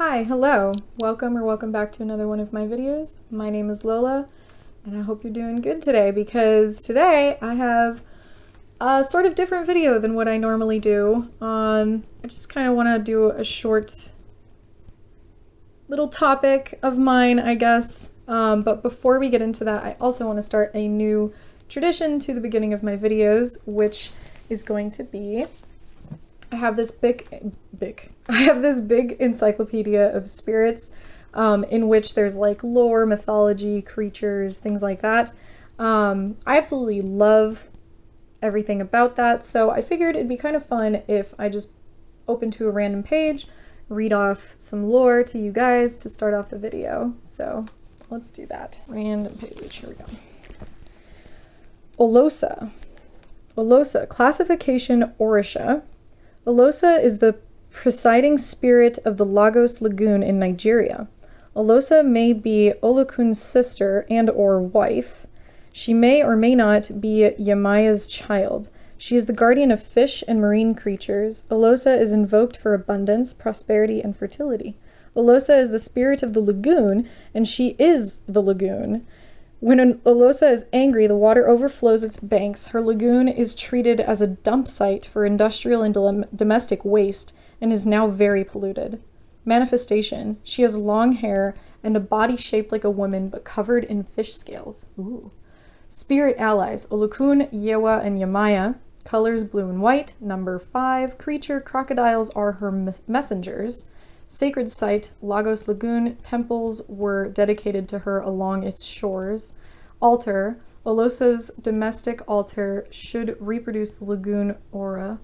Hi, hello. Welcome back to another one of my videos. My name is Lola, and I hope you're doing good today because today I have a sort of different video than what I normally do. I just kind of want to do a short little topic of mine, I guess. But before we get into that, I also want to start a new tradition to the beginning of my videos, which is going to be I have this big encyclopedia of spirits in which there's like lore, mythology, creatures, things like that. I absolutely love everything about that, so I figured it'd be kind of fun if I just open to a random page, read off some lore to you guys to start off the video. So let's do that. Random page, here we go. Olosa. Olosa, classification Orisha. Olosa is the presiding spirit of the Lagos Lagoon in Nigeria. Olosa may be Olukun's sister and or wife. She may or may not be Yamaya's child. She is the guardian of fish and marine creatures. Olosa is invoked for abundance, prosperity, and fertility. Olosa is the spirit of the lagoon, and she is the lagoon. When an Olosa is angry, the water overflows its banks. Her lagoon is treated as a dump site for industrial and domestic waste and is now very polluted. Manifestation. She has long hair and a body shaped like a woman but covered in fish scales. Ooh. Spirit allies. Olokun, Yewa, and Yamaya. Colors blue and white. Number 5. Creature. Crocodiles are her messengers. Sacred site, Lagos Lagoon. Temples were dedicated to her along its shores. Altar, Olosa's domestic altar should reproduce the lagoon aura.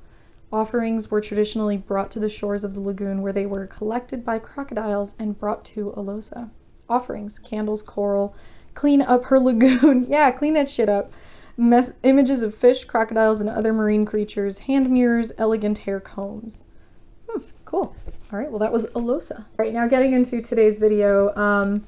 Offerings were traditionally brought to the shores of the lagoon where they were collected by crocodiles and brought to Olosa. Offerings, candles, coral, clean up her lagoon. Yeah, clean that shit up. Images of fish, crocodiles, and other marine creatures. Hand mirrors, elegant hair combs. Cool. All right, well, that was Olosa. All right, now getting into today's video,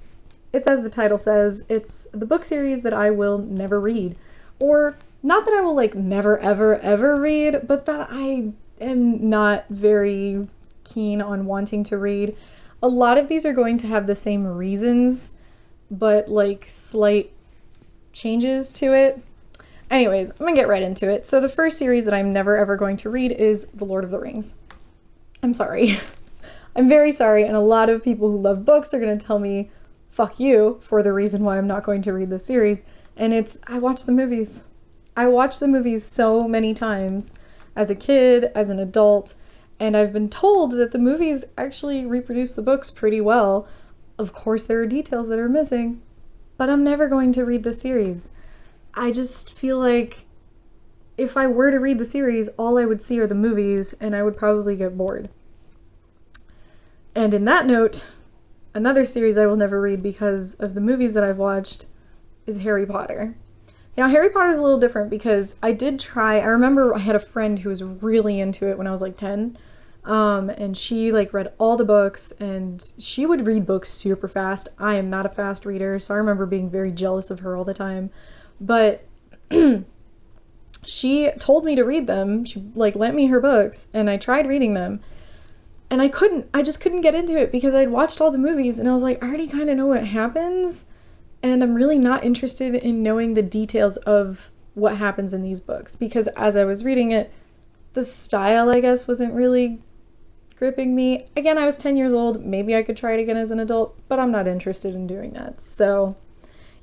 it's as the title says, it's the book series that I will never read. Or, not that I will, like, never, ever read, but that I am not very keen on wanting to read. A lot of these are going to have the same reasons, but, like, slight changes to it. Anyways, I'm gonna get right into it. So the first series that I'm never, ever going to read is The Lord of the Rings. I'm sorry. I'm very sorry, and a lot of people who love books are going to tell me, fuck you, for the reason why I'm not going to read this series, and it's, I watch the movies. I watched the movies so many times, as a kid, as an adult, and I've been told that the movies actually reproduce the books pretty well. Of course, there are details that are missing, but I'm never going to read the series. I just feel like if I were to read the series, all I would see are the movies, and I would probably get bored. And in that note, another series I will never read because of the movies that I've watched is Harry Potter. Now, Harry Potter is a little different because I remember I had a friend who was really into it when I was like 10, and she like read all the books, and she would read books super fast. I am not a fast reader, so I remember being very jealous of her all the time. But she told me to read them. She like lent me her books, and I tried reading them, and I just couldn't get into it because I'd watched all the movies, and I was like, I already kind of know what happens, and I'm really not interested in knowing the details of what happens in these books, because as I was reading it, the style, I guess, wasn't really gripping me. Again, I was 10 years old. Maybe I could try it again as an adult, but I'm not interested in doing that. So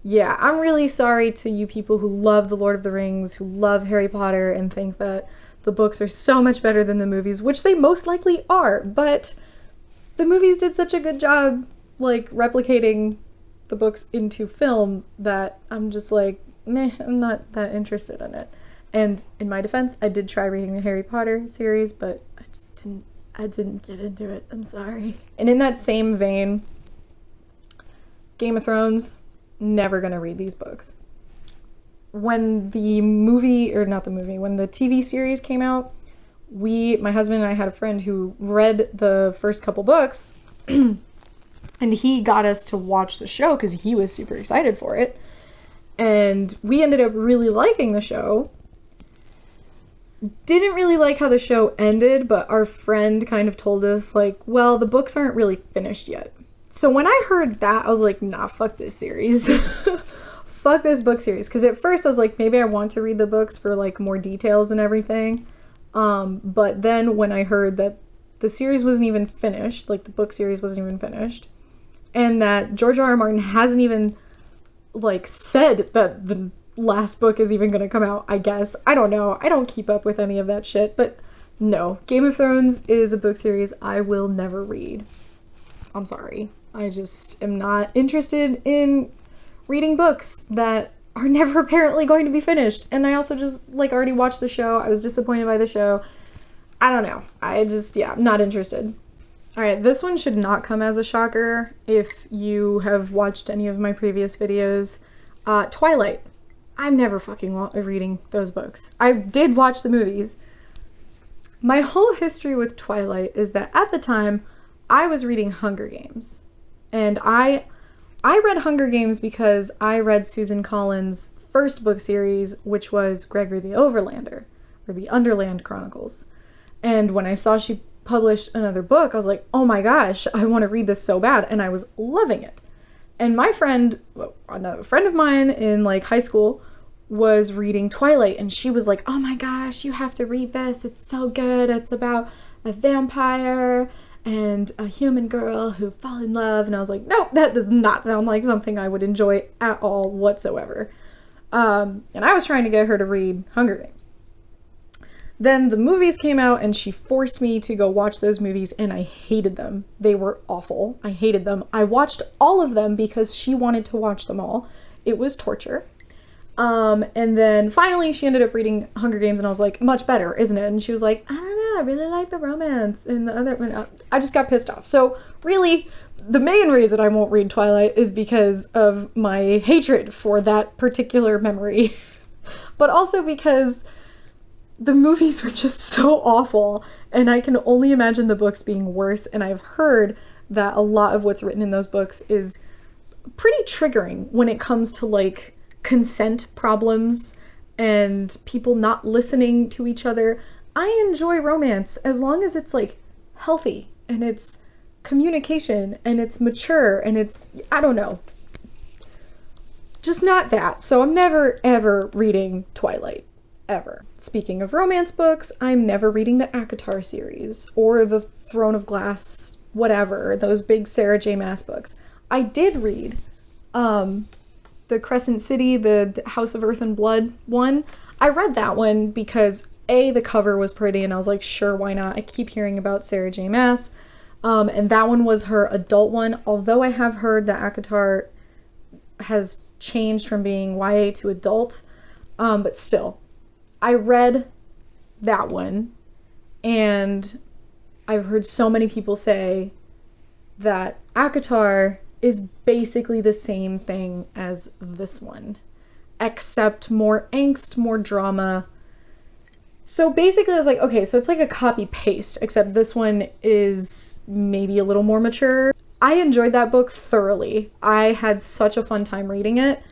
yeah, I'm really sorry to you people who love The Lord of the Rings, who love Harry Potter, and think that the books are so much better than the movies, which they most likely are, but the movies did such a good job, like, replicating the books into film that I'm just like, meh, I'm not that interested in it. And in my defense, I did try reading the Harry Potter series, but I didn't get into it. I'm sorry. And in that same vein, Game of Thrones, never gonna read these books. When the TV series came out, my husband and I had a friend who read the first couple books and he got us to watch the show because he was super excited for it. And we ended up really liking the show. didn't really like how the show ended, but our friend kind of told us, like, well, the books aren't really finished yet. So when I heard that, I was like, nah, fuck this series. Fuck this book series. Because at first I was like, maybe I want to read the books for, like, more details and everything. But then when I heard that the series wasn't even finished, like, the book series wasn't even finished, and that George R.R. Martin hasn't even, like, said that the last book is even going to come out, I guess. I don't know. I don't keep up with any of that shit. But no, Game of Thrones is a book series I will never read. I'm sorry. I just am not interested in reading books that are never apparently going to be finished. And I also just, like, already watched the show. I was disappointed by the show. I don't know. I just, yeah, not interested. All right, this one should not come as a shocker if you have watched any of my previous videos. Twilight. I'm never fucking reading those books. I did watch the movies. My whole history with Twilight is that at the time, I was reading Hunger Games. And I read Hunger Games because I read Susan Collins' first book series, which was Gregory the Overlander, or the Underland Chronicles. And when I saw she published another book, I was like, oh my gosh, I want to read this so bad. And I was loving it. And my friend, another friend of mine in, like, high school, was reading Twilight, and she was like, oh my gosh, you have to read this. It's so good. It's about a vampire and a human girl who fall in love. And I was like, nope, that does not sound like something I would enjoy at all whatsoever. And I was trying to get her to read Hunger Games. Then the movies came out, and she forced me to go watch those movies, and I hated them. They were awful. I hated them. I watched all of them because she wanted to watch them all. It was torture. And then finally she ended up reading Hunger Games, and I was like, much better, isn't it? And she was like, I don't know, I really like the romance and the other one. I just got pissed off. So really, the main reason I won't read Twilight is because of my hatred for that particular memory. But also because the movies were just so awful, and I can only imagine the books being worse. And I've heard that a lot of what's written in those books is pretty triggering when it comes to, like, consent problems and people not listening to each other. I enjoy romance as long as it's, like, healthy and it's communication and it's mature and it's, I don't know, just not that. So I'm never ever reading Twilight, ever. Speaking of romance books, I'm never reading the ACOTAR series or the Throne of Glass, whatever, those big Sarah J. Maas books. I did read the Crescent City, the House of Earth and Blood one. I read that one because A, the cover was pretty, and I was like, sure, why not? I keep hearing about Sarah J. Maas. And that one was her adult one, although I have heard that ACOTAR has changed from being YA to adult. But still, I read that one, and I've heard so many people say that ACOTAR is basically the same thing as this one, except more angst, more drama. So basically I was like, okay, so it's like a copy paste, except this one is maybe a little more mature. I enjoyed that book thoroughly. I had such a fun time reading it,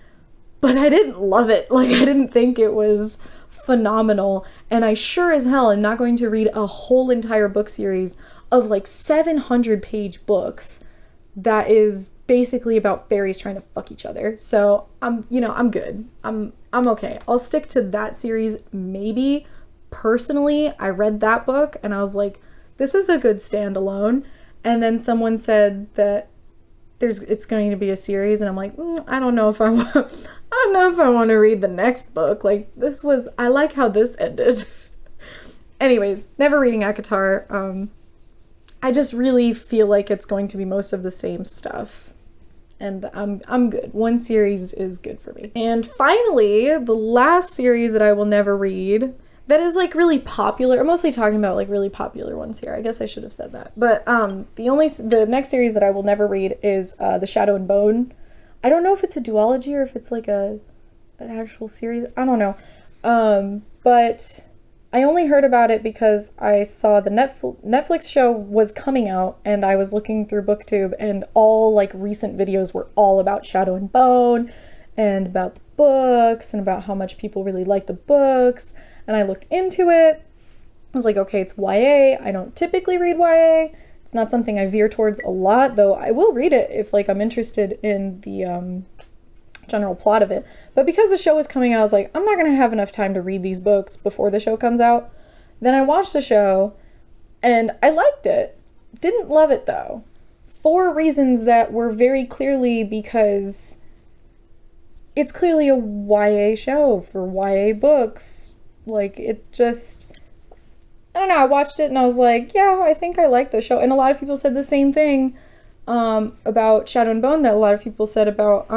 but I didn't love it. Like, I didn't think it was phenomenal. And I sure as hell am not going to read a whole entire book series of like 700-page books that is basically about fairies trying to fuck each other. So I'm good. I'm okay. I'll stick to that series maybe. Personally, I read that book and I was like, this is a good standalone. And then someone said that it's going to be a series, and I'm like, I don't know if I want to read the next book. Like, I like how this ended. Anyways, never reading ACOTAR. I just really feel like it's going to be most of the same stuff. And I'm good. One series is good for me. And finally, the last series that I will never read that is like really popular. I'm mostly talking about like really popular ones here. I guess I should have said that. But the next series that I will never read is The Shadow and Bone. I don't know if it's a duology or if it's like an actual series. I don't know. But I only heard about it because I saw the Netflix show was coming out, and I was looking through BookTube, and all like recent videos were all about Shadow and Bone and about the books and about how much people really like the books. and I looked into it. I was like, okay, it's YA. I don't typically read YA. It's not something I veer towards a lot, though I will read it if like I'm interested in the general plot of it. But because the show was coming out, I was like, I'm not gonna have enough time to read these books before the show comes out. Then I watched the show and I liked it. Didn't love it though. For reasons that were very clearly because it's clearly a YA show for YA books. Like, it just, I don't know, I watched it and I was like, yeah, I think I like the show. And a lot of people said the same thing about Shadow and Bone that a lot of people said about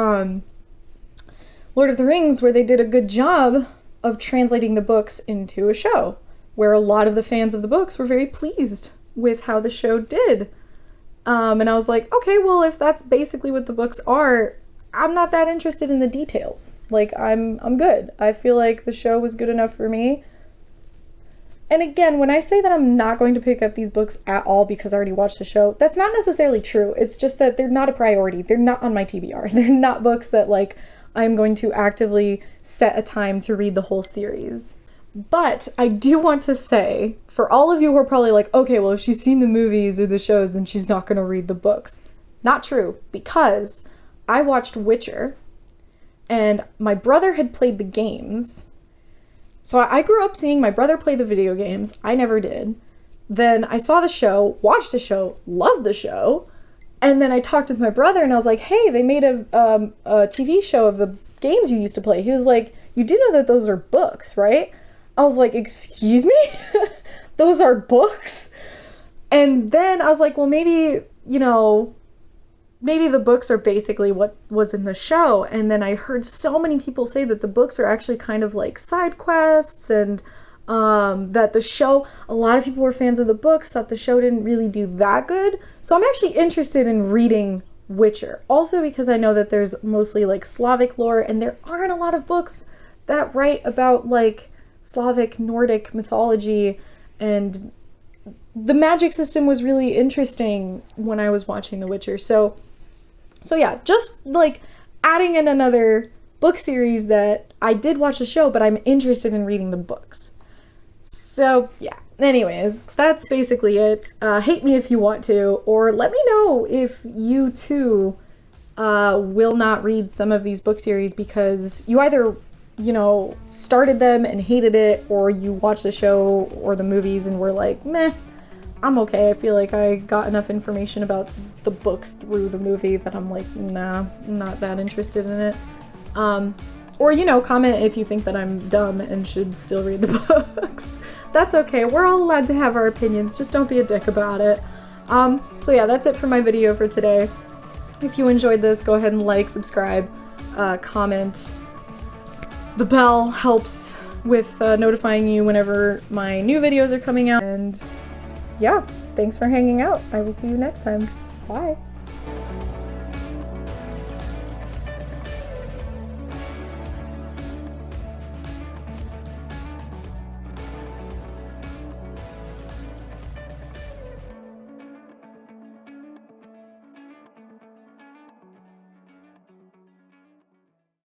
Lord of the Rings, where they did a good job of translating the books into a show, where a lot of the fans of the books were very pleased with how the show did. And I was like, okay, well, if that's basically what the books are, I'm not that interested in the details. Like, I'm good. I feel like the show was good enough for me. And again, when I say that I'm not going to pick up these books at all because I already watched the show, that's not necessarily true. It's just that they're not a priority. They're not on my TBR. They're not books that, like, I'm going to actively set a time to read the whole series. But I do want to say, for all of you who are probably like, okay, well, if she's seen the movies or the shows, then she's not going to read the books. Not true, because I watched Witcher, and my brother had played the games. So I grew up seeing my brother play the video games. I never did. Then I saw the show, watched the show, loved the show, and then I talked with my brother, and I was like, hey, they made a TV show of the games you used to play. He was like, you do know that those are books, right? I was like, excuse me? Those are books? And then I was like, well, maybe, you know, maybe the books are basically what was in the show. And then I heard so many people say that the books are actually kind of like side quests, and that the show, a lot of people were fans of the books, thought the show didn't really do that good. So I'm actually interested in reading Witcher. Also because I know that there's mostly like Slavic lore, and there aren't a lot of books that write about like Slavic Nordic mythology, and the magic system was really interesting when I was watching The Witcher. So yeah, just like adding in another book series that I did watch the show, but I'm interested in reading the books. So yeah, anyways, that's basically it. Hate me if you want to, or let me know if you too will not read some of these book series because you either, you know, started them and hated it, or you watched the show or the movies and were like, meh, I'm okay. I feel like I got enough information about the books through the movie that I'm like, nah, I'm not that interested in it. Or, you know, comment if you think that I'm dumb and should still read the books. That's okay. We're all allowed to have our opinions. Just don't be a dick about it. So yeah, that's it for my video for today. If you enjoyed this, go ahead and like, subscribe, comment. The bell helps with notifying you whenever my new videos are coming out. And yeah, thanks for hanging out. I will see you next time. Bye.